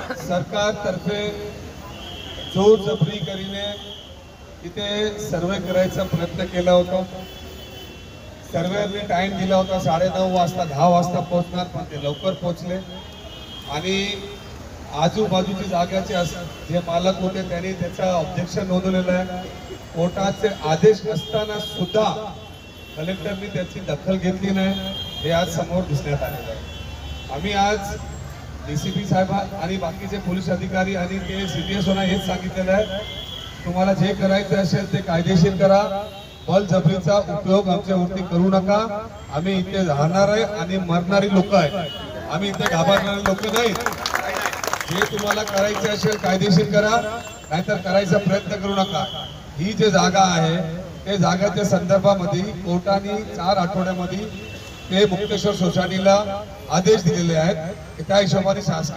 सरकारतर्फे जोर जबरी करीने इथे सर्वे करायचा प्रयत्न केला होता। सर्वेने टाइम दिला होता 9:30 वाजता 10 वाजता पोहोचणार, पण ते लवकर पोहोचले आणि आजूबाजूची जागाचे जे मालक होते त्यांनी त्याचा ऑब्जेक्शन नोंदवलेलं आहे। कोर्टाचे आदेश असताना सुद्धा कलेक्टरनी त्याची दखल घेतली नाही, हे आज समोर दिसण्यात आलेलं आहे। आम्ही आज डीसीपी साहेब आणि बाकीचे पोलीस अधिकारी आणि ते सीटीएस होणार हेच सांगितलेलं आहे, तुम्हाला जे करायचं असेल ते कायदेशीर करा, बळजबरीचा उपयोग आमच्यावरती करू नका। आम्ही इथे राहणार आहे आणि मरणारी लोक आहेत, आम्ही इथे घाबरणारे लोक नाहीत। जे तुम्हाला करायचे असेल कायदेशीर करा, नाहीतर करायचा प्रयत्न करू नका। ही जे जागा आहे ते जागाच्या संदर्भामध्ये कोर्टाने 4 आठवड्यामध्ये ते मुक्तेश्वर सोसायटीला आदेश दिलेले आहेत, त्या हिशोबाने शासन